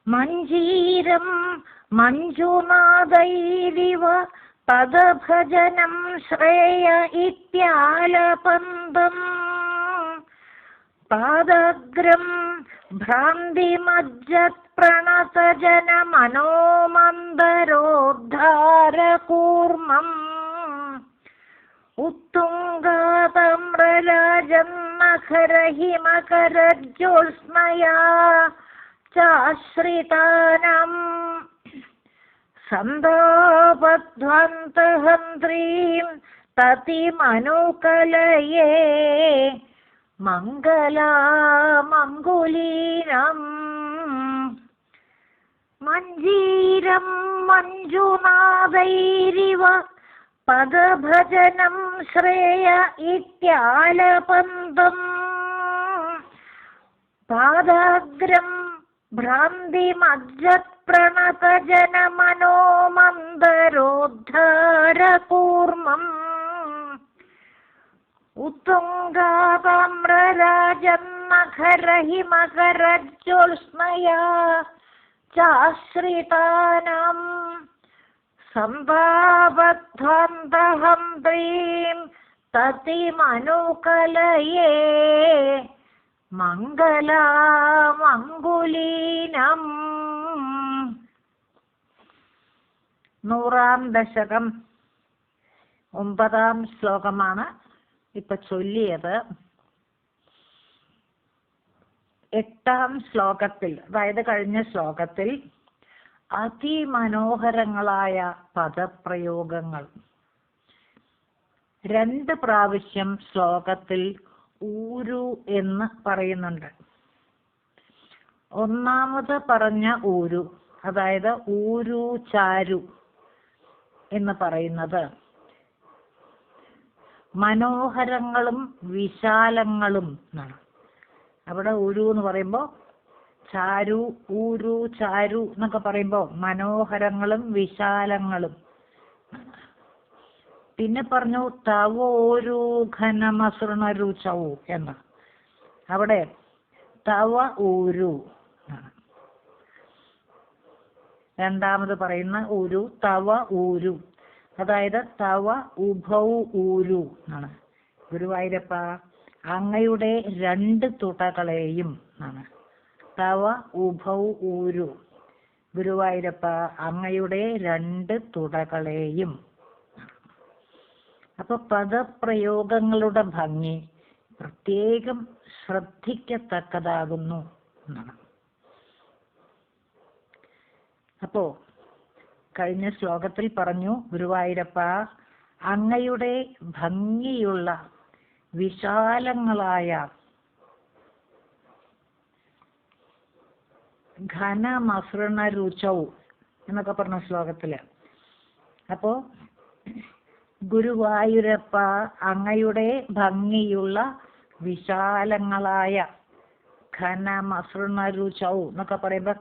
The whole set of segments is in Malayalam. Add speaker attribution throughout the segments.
Speaker 1: മഞ്ജീരം മഞ്ജുനാദൈരിവ പദഭജനം ശ്രേയ ഇത്യാലപന്തം പാദഗ്രം ഭ്രാന്തിമജ്ജത് പ്രണതജന മനോമന്ദരോദ്ധാരകൂർമ്മം ഉത്തുംഗാതമ്രരാജന്നഖരഹിമകരജ്യോത്സ്നയാ ചാശ്രിതാനം സന്താപധ്വന്തഹന്ത്രീം തതിമനുകലയേ മംഗലാമംഗുലീനം മഞ്ജീരം മഞ്ജുനാദൈരിവ പദഭജനം ശ്രേയ ഇത്യാലപന്തം പാദാഗ്രം ഭ്രാന്തിമജ്ജത് പ്രണതജന മനോമന്ദരോദ്ധാരകൂർമ്മം ഉത്തുംഗാതമ്രരാജന്നഖരഹിമകരജ്യോത്സ്നയാ ചാശ്രിതാനം സന്താപധ്വന്തഹന്ത്രീം തതിമനുകലയേ മംഗലാമംഗുലീനം. 100-ാം ദശകം 9-ാം ശ്ലോകമാണ് ഇപ്പൊ ചൊല്ലിയത്. 8-ാം ശ്ലോകത്തിൽ, അതായത് കഴിഞ്ഞ ശ്ലോകത്തിൽ അതിമനോഹരങ്ങളായ പദപ്രയോഗങ്ങൾ 2 പ്രാവശ്യം ശ്ലോകത്തിൽ ഊരു എന്ന് പറയുന്നുണ്ട്. ഒന്നാമത് പറഞ്ഞ ഊരു, അതായത് ഊരു ചാരു എന്ന് പറയുന്നത് മനോഹരങ്ങളും വിശാലങ്ങളും എന്നാണ്. അവിടെ ഊരു എന്ന് പറയുമ്പോൾ ചാരു, ഊരു ചാരു എന്നൊക്കെ പറയുമ്പോൾ മനോഹരങ്ങളും വിശാലങ്ങളും. പിന്നെ പറഞ്ഞു തവോരു ഘനമസൃണരുചവു എന്ന്. അവിടെ തവ ഊരു. രണ്ടാമത് പറയുന്ന ഊരു തവ ഊരു, അതായത് തവ ഉഭൗ ഊരു എന്നാണ്. ഗുരുവായൂരപ്പ അങ്ങയുടെ 2 തുടകളെയും എന്നാണ്. തവ ഉഭൗ ഊരു, ഗുരുവായൂരപ്പ അങ്ങയുടെ 2 തുടകളെയും. അപ്പൊ പദപ്രയോഗങ്ങളുടെ ഭംഗി പ്രത്യേകം ശ്രദ്ധിക്കത്തക്കതാകുന്നു എന്നാണ്. അപ്പോ കഴിഞ്ഞ ശ്ലോകത്തിൽ പറഞ്ഞു, ഗുരുവായൂരപ്പ അങ്ങയുടെ ഭംഗിയുള്ള വിശാലങ്ങളായ ഘനമസൃണരുചൗ എന്നൊക്കെ പറഞ്ഞ ശ്ലോകത്തില്. അപ്പോ ഗുരുവായൂരപ്പ അങ്ങയുടെ ഭംഗിയുള്ള വിശാലങ്ങളായ ഘനമസൃണരുചൗ എന്നൊക്കെ പറയുമ്പോ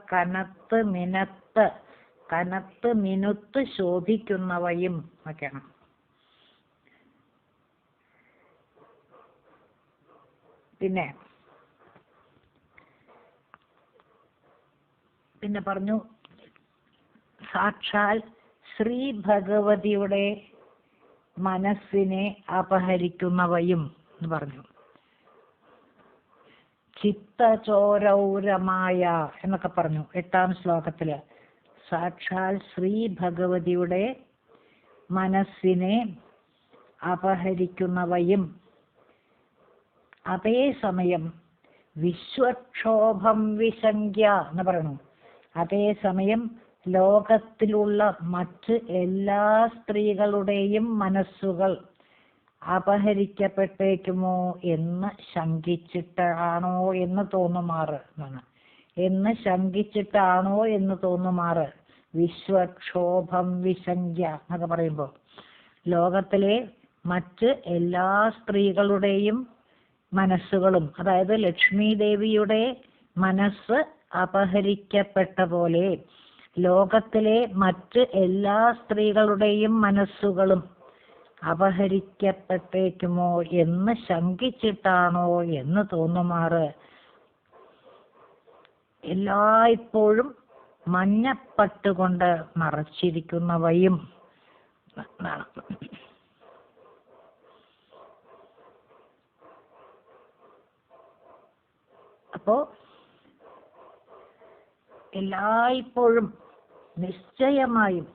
Speaker 1: കനത്ത് മിനുത്ത് ശോഭിക്കുന്നവയും ഒക്കെയാണ്. പിന്നെ പറഞ്ഞു സാക്ഷാൽ ശ്രീ ഭഗവതിയുടെ മനസ്സിനെ അപഹരിക്കുന്നവയും എന്ന് പറഞ്ഞു. ചിത്തചോരൗരമായ എന്നൊക്കെ പറഞ്ഞു 8-ാം ശ്ലോകത്തില്. സാക്ഷാൽ ശ്രീ ഭഗവതിയുടെ മനസ്സിനെ അപഹരിക്കുന്നവയും അതേസമയം വിശ്വക്ഷോഭം വിശങ്ക്യ എന്ന് പറയുന്നു. അതേസമയം ലോകത്തിലുള്ള മറ്റ് എല്ലാ സ്ത്രീകളുടെയും മനസ്സുകൾ അപഹരിക്കപ്പെട്ടേക്കുമോ എന്ന് ശങ്കിച്ചിട്ടാണോ എന്ന് തോന്നുമാറ് വിശ്വക്ഷോഭം വിശങ്ക്യ എന്നൊക്കെ പറയുമ്പോൾ ലോകത്തിലെ മറ്റ് എല്ലാ സ്ത്രീകളുടെയും മനസ്സുകളും, അതായത് ലക്ഷ്മി ദേവിയുടെ മനസ്സ് അപഹരിക്കപ്പെട്ട പോലെ ലോകത്തിലെ മറ്റ് എല്ലാ സ്ത്രീകളുടെയും മനസ്സുകളും അപഹരിക്കപ്പെട്ടേക്കുമോ എന്ന് ശങ്കിച്ചിട്ടാണോ എന്ന് തോന്നുമാറ് എല്ലായ്പ്പോഴും മഞ്ഞപ്പട്ടുകൊണ്ട് മറച്ചിരിക്കുന്നവയും എന്നാണ്. അപ്പോ എല്ലായ്പ്പോഴും നിശ്ചയമായും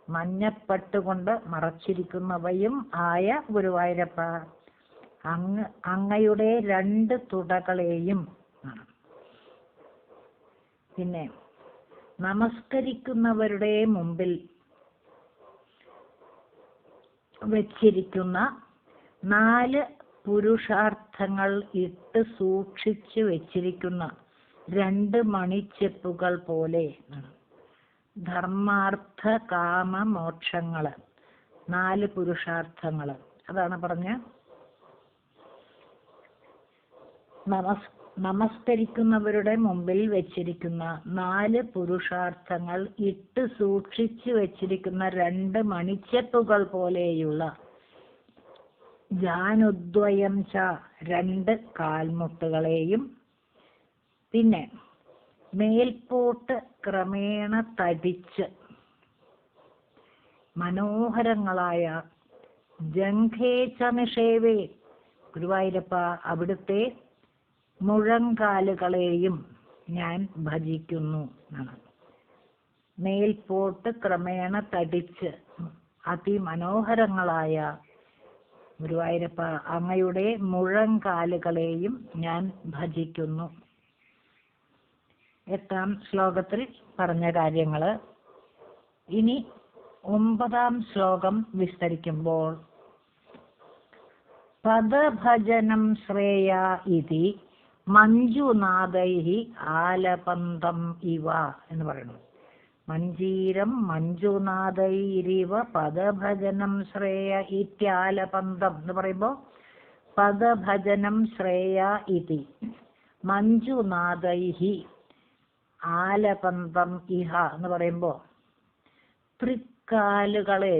Speaker 1: മഞ്ഞപ്പട്ടുകൊണ്ട് മറച്ചിരിക്കുന്നവയും ആയ ഗുരുവായൂരപ്പ, അങ്ങയുടെ 2 തുടകളെയും ആണ്. പിന്നെ നമസ്കരിക്കുന്നവരുടെ മുമ്പിൽ വെച്ചിരിക്കുന്ന 4 പുരുഷാർത്ഥങ്ങൾ ഇട്ട് സൂക്ഷിച്ചു വെച്ചിരിക്കുന്ന 2 മണിച്ചെപ്പുകൾ പോലെ ആണ്. ധർമാർത്ഥ കാമ മോക്ഷങ്ങള് 4 പുരുഷാർത്ഥങ്ങള് അതാണ് പറഞ്ഞ. നമസ്കരിക്കുന്നവരുടെ മുമ്പിൽ വെച്ചിരിക്കുന്ന 4 പുരുഷാർത്ഥങ്ങൾ ഇട്ട് സൂക്ഷിച്ചു വെച്ചിരിക്കുന്ന 2 മണിച്ചെപ്പുകൾ പോലെയുള്ള ജാനുദ്വയം ച 2 കാൽമുട്ടുകളെയും, പിന്നെ മേൽപോട്ട് ക്രമേണ തടിച്ച് മനോഹരങ്ങളായ ജംഘേച്ച നിഷേവേ ഗുരുവായൂരപ്പ, അവിടുത്തെ മുഴങ്കാലുകളെയും ഞാൻ ഭജിക്കുന്നു എന്നാണ്. മേൽപോട്ട് ക്രമേണ തടിച്ച് അതിമനോഹരങ്ങളായ ഗുരുവായൂരപ്പ, അങ്ങയുടെ മുഴങ്കാലുകളെയും ഞാൻ ഭജിക്കുന്നു. 8ാം ശ്ലോകത്തിൽ പറഞ്ഞ കാര്യങ്ങള് ഇനി 9ാം ശ്ലോകം വിസ്തരിക്കുമ്പോൾ, പദഭജനം ശ്രേയ ഇതി മഞ്ജുനാഥൈഹി ആലപന്തം ഇവ എന്ന് പറയുന്നു. മഞ്ജീരം മഞ്ജുനാഥൈരിവ പദഭജനം ശ്രേയ ഇത്യാലപന്തം എന്ന് പറയുമ്പോൾ, പദഭജനം ശ്രേയ ഇതി മഞ്ജുനാഥൈഹി ആലപന്തം ഇഹ എന്ന് പറയുമ്പോൾ തൃക്കാലുകളെ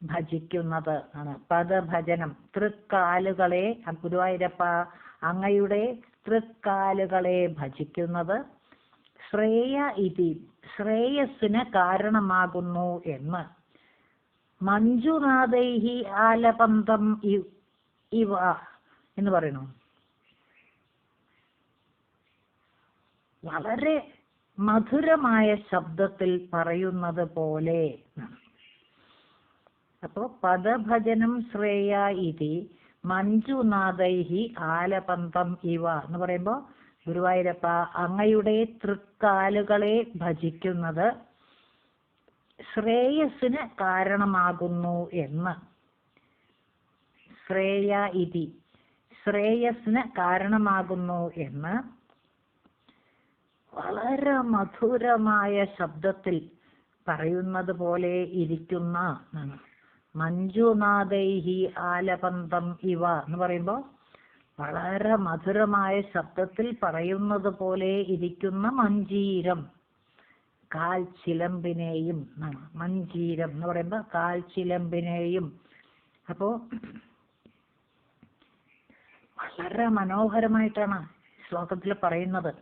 Speaker 1: ഭജിക്കുന്നത് ആണ് പദഭജനം. തൃക്കാലുകളെ, ഗുരുവായൂരപ്പ അങ്ങയുടെ തൃക്കാലുകളെ ഭജിക്കുന്നത് ശ്രേയ ഇതി ശ്രേയസ്സിന് കാരണമാകുന്നു എന്ന്. മഞ്ജുനാഥൈഹി ആലപന്തം ഇവ എന്ന് പറയുന്നു. വളരെ മധുരമായ ശബ്ദത്തിൽ പറയുന്നത് പോലെ. അപ്പോ പദഭജനം ശ്രേയ ഇതി മഞ്ജുനാഥൈഹി ആലപന്തം ഇവ എന്ന് പറയുമ്പോൾ, ഗുരുവായൂരപ്പ അങ്ങയുടെ തൃക്കാലുകളെ ഭജിക്കുന്നത് ശ്രേയസ്സിന് കാരണമാകുന്നു എന്ന്. ശ്രേയ ഇതി ശ്രേയസ്സിന് കാരണമാകുന്നു എന്ന് വളരെ മധുരമായ ശബ്ദത്തിൽ പറയുന്നത് പോലെ ഇരിക്കുന്ന മഞ്ജുനാഥൈഹി ആലപന്തം ഇവ എന്ന് പറയുമ്പോൾ, വളരെ മധുരമായ ശബ്ദത്തിൽ പറയുന്നത് പോലെ ഇരിക്കുന്ന മഞ്ജീരം, കാൽച്ചിലമ്പിനെയും. മഞ്ജീരം എന്ന് പറയുമ്പോൾ കാൽച്ചിലമ്പിനെയും. അപ്പോ വളരെ മനോഹരമായിട്ടാണ് ശ്ലോകത്തിൽ പറയുന്നത്.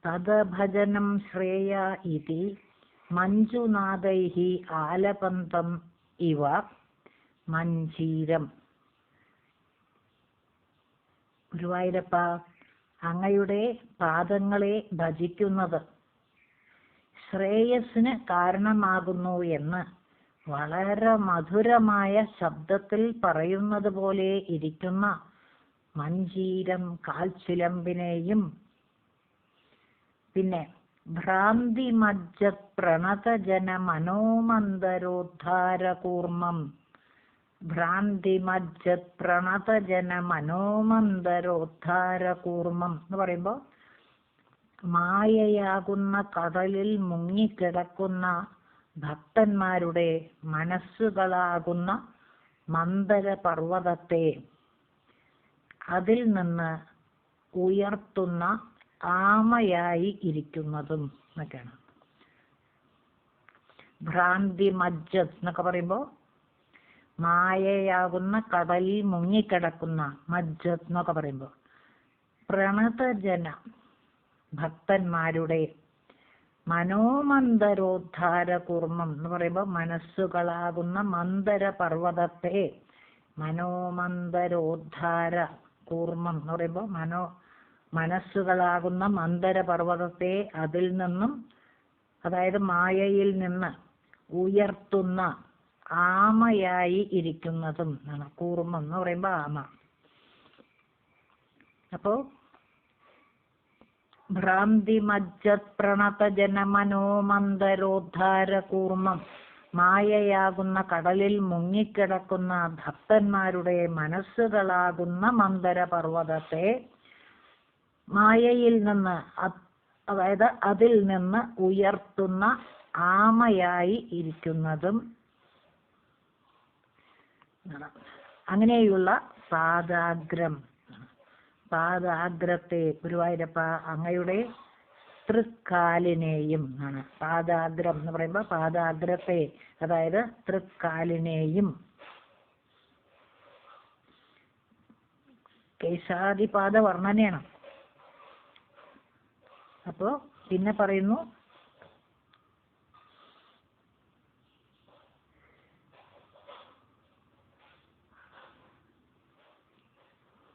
Speaker 1: തദഭജനം ശ്രേയ ഇതി മഞ്ജുനാഥൈഹി ആലപന്തം ഇവ മഞ്ജീരം. ഗുരുവായൂരപ്പ അങ്ങയുടെ പാദങ്ങളെ ഭജിക്കുന്നത് ശ്രേയസ്സിന് കാരണമാകുന്നു എന്ന് വളരെ മധുരമായ ശബ്ദത്തിൽ പറയുന്നത് പോലെ ഇരിക്കുന്ന മഞ്ജീരം, കാൽച്ചിലമ്പിനെയും, പിന്നെ ഭ്രാന്തി മജ്ജ പ്രണതജന മനോമന്ദരോദ്ധാരകൂർമ്മം. ഭ്രാന്തി മജ്ജ പ്രണതജന മനോമന്ദരോദ്ധാരകൂർമ്മം എന്ന് പറയുമ്പോൾ, മായയാകുന്ന കടലിൽ മുങ്ങിക്കിടക്കുന്ന ഭക്തന്മാരുടെ മനസ്സുകളാകുന്ന മന്ദര പർവ്വതത്തെ അതിൽ നിന്ന് ഉയർത്തുന്ന ആമയായി ഇരിക്കുന്നതും എന്നൊക്കെയാണ്. ഭ്രാന്തി മജ്ജത് എന്നൊക്കെ പറയുമ്പോൾ, മായയാകുന്ന കടലിൽ മുങ്ങിക്കിടക്കുന്ന മജ്ജത് എന്നൊക്കെ പറയുമ്പോൾ, പ്രണതജന ഭക്തന്മാരുടെ മനോമന്ദരോദ്ധാര കൂർമ്മം എന്ന് പറയുമ്പോൾ മനസ്സുകളാകുന്ന മന്ദര പർവ്വതത്തെ, മനോമന്ദരോദ്ധാര കൂർമ്മം എന്ന് പറയുമ്പോൾ മനസ്സുകളാകുന്ന മന്ദര പർവ്വതത്തെ അതിൽ നിന്നും, അതായത് മായയിൽ നിന്ന് ഉയർത്തുന്ന ആമയായി ഇരിക്കുന്നതും എന്നാണ്. കൂർമ്മം എന്ന് പറയുമ്പോൾ ആമ. അപ്പോ ഭ്രാന്തിമജ്ജത് പ്രണത ജനമനോമന്ദരോദ്ധാര കൂർമ്മം, മായയാകുന്ന കടലിൽ മുങ്ങിക്കിടക്കുന്ന ഭക്തന്മാരുടെ മനസ്സുകളാകുന്ന മന്ദര പർവ്വതത്തെ മായയിൽ നിന്ന്, അതായത് അതിൽ നിന്ന് ഉയർത്തുന്ന ആമയായി ഇരിക്കുന്നതും, അങ്ങനെയുള്ള പാദാഗ്രത്തെ ഗുരുവായൂരപ്പ അങ്ങയുടെ തൃക്കാലിനെയും ആണ്. പാദാഗ്രം എന്ന് പറയുമ്പോൾ പാദാഗ്രത്തെ, അതായത് തൃക്കാലിനെയും. കേശാദിപാദ വർണ്ണനയാണ്. അപ്പോ പിന്നെ പറയുന്നു,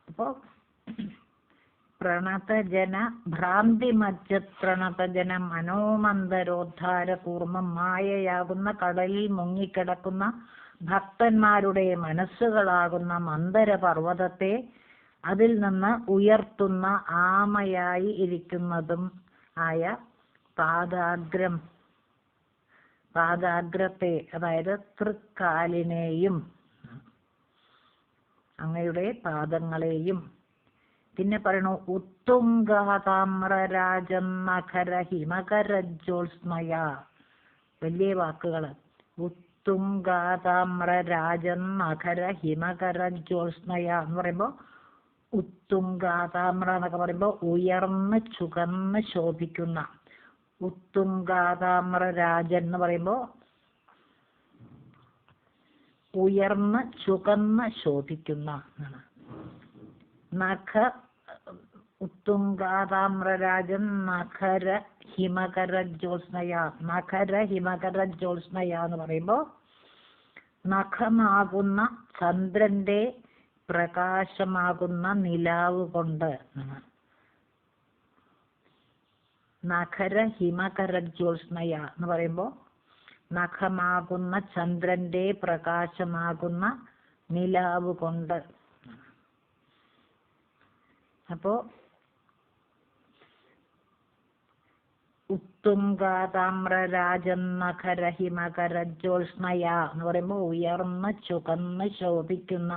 Speaker 1: അപ്പോ പ്രണതജന ഭ്രാന്തിമജ്ജത് പ്രണതജന മനോമന്ദരോദ്ധാര കൂർമ്മം, മായയാകുന്ന കടലിൽ മുങ്ങിക്കിടക്കുന്ന ഭക്തന്മാരുടെ മനസ്സുകളാകുന്ന മന്ദര പർവ്വതത്തെ അതിൽ നിന്ന് ഉയർത്തുന്ന ആമയായി ഇരിക്കുന്നതും ആയ പാദാഗ്രത്തെ, അതായത് തൃക്കാലിനെയും അങ്ങയുടെ പാദങ്ങളെയും. പിന്നെ പറയണു, ഉത്തുംഗാതാമ്രരാജൻ നഖര ഹിമകരജ്യോത്സ്മയ. വലിയ വാക്കുകള്. ഉത്തുംഗാതാമ്രരാജൻ നഖര ഹിമകരജ്യോത്സ്മയ എന്ന് പറയുമ്പോ, ഉത്തുംഗാതാമ്ര എന്നൊക്കെ പറയുമ്പോ ഉയർന്ന് ചുകന്ന് ശോഭിക്കുന്ന. ഉത്തുംഗാതാമ്രരാജൻ എന്ന് പറയുമ്പോ ഉയർന്ന് ചുകന്ന് ശോഭിക്കുന്ന എന്നാണ്. ഉത്തുംഗാതാമ്രരാജൻ നഖര ഹിമകരജ്യോത്സ്നയ. നഖര ഹിമകരജ്യോത്സ്നയ എന്ന് പറയുമ്പോൾ നഖമാകുന്ന ചന്ദ്രന്റെ പ്രകാശമാകുന്ന നിലാവ് കൊണ്ട്. നഖര ഹിമകരജ്യോത്സ്നയ എന്ന് പറയുമ്പോൾ നഖമാകുന്ന ചന്ദ്രന്റെ പ്രകാശമാകുന്ന നിലാവ് കൊണ്ട്. അപ്പോ ഉത്തുംഗാതാമ്രരാജൻ നഖര ഹിമകരജ്യോത്സ്നയ എന്ന് പറയുമ്പോൾ ഉയർന്ന് ചുകന്ന് ശോഭിക്കുന്ന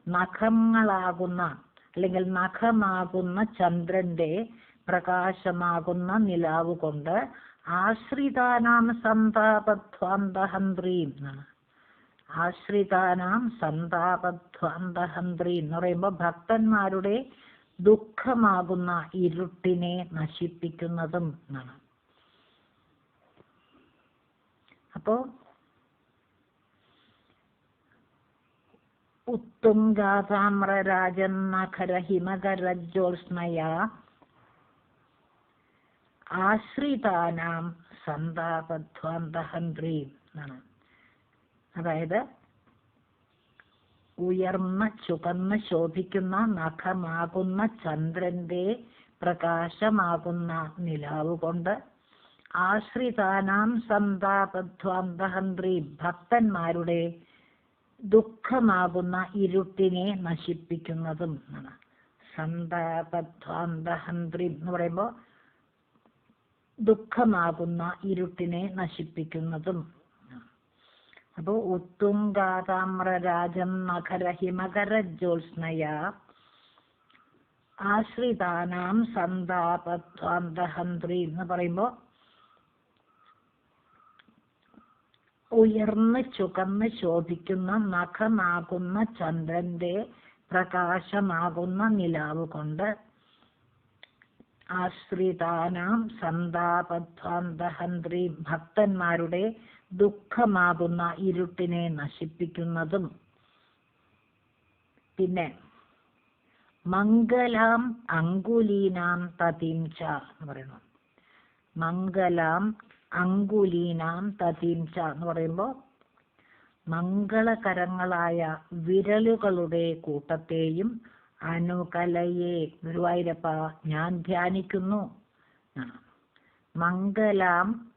Speaker 1: നഖങ്ങളാകുന്ന, അല്ലെങ്കിൽ നഖമാകുന്ന ചന്ദ്രന്റെ പ്രകാശമാകുന്ന നിലാവ് കൊണ്ട് ആശ്രിതാനാം സന്താപധ്വാന്തഹന്ത്രീം എന്നാണ്. ആശ്രിതാനാം സന്താപധ്വാന്തഹന്ത്രി എന്ന് പറയുമ്പോൾ ഭക്തന്മാരുടെ ദുഃഖമാകുന്ന ഇരുട്ടിനെ നശിപ്പിക്കുന്നതും എന്നാണ്. അപ്പോ ഉത്തുംഗാതാമ്രരാജൻ നഖര ഹിമകരജ്യോത്സ്നയ ആശ്രിതാനാം സന്താപധ്വാന്തഹന്ത്രി എന്നാണ്. അതായത് ഉയർന്ന് ചുകന്ന് ശോഭിക്കുന്ന നഖമാകുന്ന ചന്ദ്രന്റെ പ്രകാശമാകുന്ന നിലാവ് കൊണ്ട് ആശ്രിതാനാം സന്താപധ്വാന്തഹന്ത്രി ഭക്തന്മാരുടെ ദുഃഖമാകുന്ന ഇരുട്ടിനെ നശിപ്പിക്കുന്നതും എന്നാണ്. സന്താപധ്വാന്തഹന്ത്രി എന്ന് പറയുമ്പോൾ ദുഃഖമാകുന്ന ഇരുട്ടിനെ നശിപ്പിക്കുന്നതും. അപ്പോ ഉത്തുംഗാതാമ്രരാജൻ നഖര ഹിമകരജ്യോത്സ്നയ ആശ്രിതാനാം സന്താപധ്വാന്തഹന്ത്രി എന്ന് പറയുമ്പോൾ ഉയർന്ന് ചുകന്ന് ശോഭിക്കുന്ന നഖമാകുന്ന ചന്ദ്രന്റെ പ്രകാശമാകുന്ന നിലാവ് കൊണ്ട് ആശ്രിതാനാം സന്താപധ്വാന്തഹന്ത്രി ഭക്തന്മാരുടെ ദുഃഖമാകുന്ന ഇരുട്ടിനെ നശിപ്പിക്കുന്നതും. പിന്നെ മംഗലാം അങ്കുലീനാം തതിം ച എന്ന് പറയുന്നു. മംഗലാം അങ്കുലീനാം തതിം ച എന്ന് പറയുമ്പോൾ മംഗളകരങ്ങളായ വിരലുകളുടെ കൂട്ടത്തെയും അനുകലയെ ഗുരുവായൂരപ്പ ഞാൻ ധ്യാനിക്കുന്നു. മംഗലാം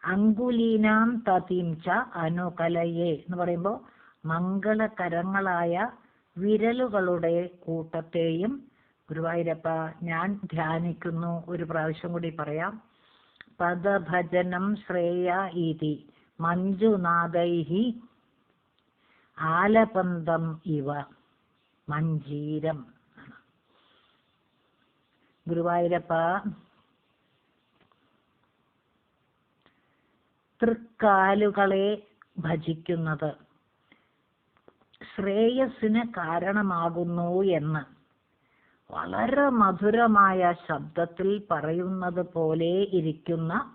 Speaker 1: അങ്കുലീനാം തതിം ച അനുകലയെ എന്ന് പറയുമ്പോൾ മംഗളകരങ്ങളായ വിരലുകളുടെ കൂട്ടത്തെയും ഗുരുവായൂരപ്പ ഞാൻ ധ്യാനിക്കുന്നു. ഒരു പ്രാവശ്യം കൂടി പറയാം. പദഭജനം ശ്രേയ ഇതി മഞ്ജുനാദൈഹി ആലപന്തം ഇവ മഞ്ജീരം. ഗുരുവായൂരപ്പ തൃക്കാലുകളെ ഭജിക്കുന്നത് ശ്രേയസ്സിന് കാരണമാകുന്നു എന്ന് വളരെ മധുരമായ ശബ്ദത്തിൽ പറയുന്നത് പോലെ ഇരിക്കുന്ന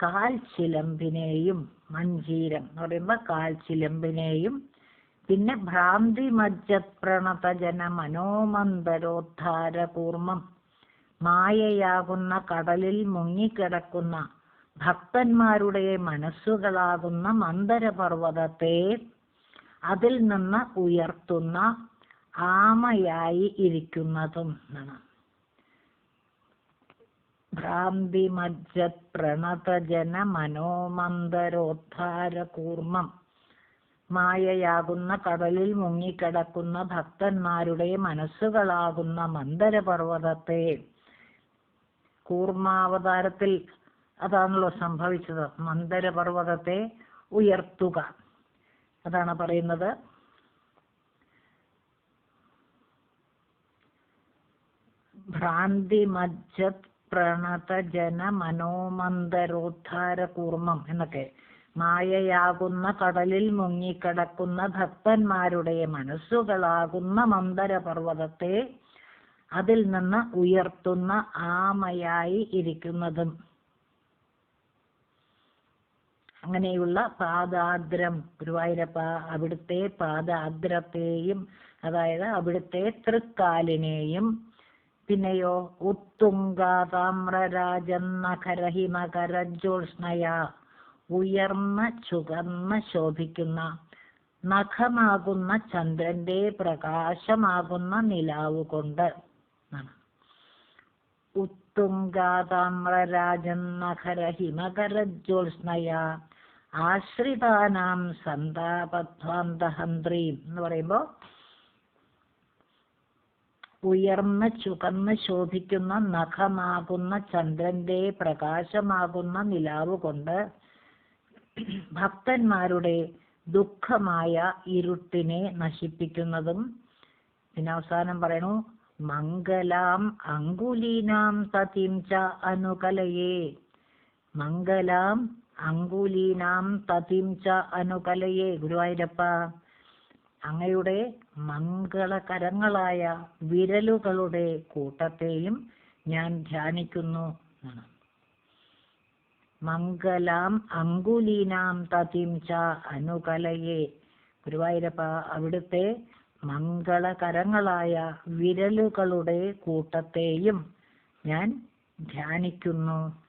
Speaker 1: കാൽച്ചിലമ്പിനെയും, മഞ്ജീരം എന്ന് പറയുമ്പോൾ കാൽച്ചിലമ്പിനെയും, പിന്നെ ഭ്രാന്തി മജ്ജത് പ്രണതജന മനോമന്ദരോദ്ധാര കൂർമ്മം, മായയാകുന്ന കടലിൽ മുങ്ങിക്കിടക്കുന്ന ഭക്തന്മാരുടെ മനസ്സുകളാകുന്ന മന്ദരപർവ്വതത്തെ അതിൽ നിന്ന് ഉയർത്തുന്ന ആമയായി ഇരിക്കുന്നതും എന്നാണ്. ഭ്രാന്തി മജ്ജത് പ്രണതജന മനോമന്ദരോദ്ധാര കൂർമ്മം, മായയാകുന്ന കടലിൽ മുങ്ങിക്കിടക്കുന്ന ഭക്തന്മാരുടെ മനസ്സുകളാകുന്ന മന്ദരപർവ്വതത്തെ, കൂർമാവതാരത്തിൽ അതാണല്ലോ സംഭവിച്ചത്, മന്ദരപർവ്വതത്തെ ഉയർത്തുക. അതാണ് പറയുന്നത്. ഭ്രാന്തി മജ്ജത് പ്രണതജന മനോമന്ദരോദ്ധാര കൂർമ്മം എന്നൊക്കെ, മായയാകുന്ന കടലിൽ മുങ്ങിക്കിടക്കുന്ന ഭക്തന്മാരുടെ മനസ്സുകളാകുന്ന മന്ദരപർവ്വതത്തെ അതിൽ നിന്ന് ഉയർത്തുന്ന ആമയായി ഇരിക്കുന്നതും. അങ്ങനെയുള്ള പാദാദ്രം ഗുരുവായൂരപ്പ അവിടുത്തെ പാദാദ്രത്തെയും, അതായത് അവിടുത്തെ തൃക്കാലിനെയും, പിന്നെയോ ഉത്തുംഗാതാമ്രരാജന്നഖരഹിമകരജ്യോത്സ്നയ ഉയർന്ന ചുകർന്ന് ശോഭിക്കുന്ന നഖമാകുന്ന ചന്ദ്രന്റെ പ്രകാശമാകുന്ന നിലാവ് കൊണ്ട്, ഉത്തുംഗാതാമ്രരാജന്നഖരഹിമകരജ്യോത്സ്നയ ആശ്രിതാനാം സന്താപധ്വാന്തഹന്ത്രീം എന്ന് പറയുമ്പോൾ ഉയർന്ന് ചുകന്ന് ശോഭിക്കുന്ന നഖമാകുന്ന ചന്ദ്രന്റെ പ്രകാശമാകുന്ന നിലാവ് കൊണ്ട് ഭക്തന്മാരുടെ ദുഃഖമായ ഇരുട്ടിനെ നശിപ്പിക്കുന്നതും. പിന്നെ അവസാനം പറയണു മംഗലാം അങ്കുലീനാം തതിം ച അനുകലയേ. മംഗലാം അങ്കുലീനാം തതിം ച അനുകലയേ. ഗുരുവായൂരപ്പ അങ്ങയുടെ മംഗളകരങ്ങളായ വിരലുകളുടെ കൂട്ടത്തെയും ഞാൻ ധ്യാനിക്കുന്നു. മംഗലാം അങ്കുലീനാം തതിം ച അനുകലയേ. ഗുരുവായൂരപ്പ അവിടുത്തെ മംഗളകരങ്ങളായ വിരലുകളുടെ കൂട്ടത്തെയും ഞാൻ ധ്യാനിക്കുന്നു.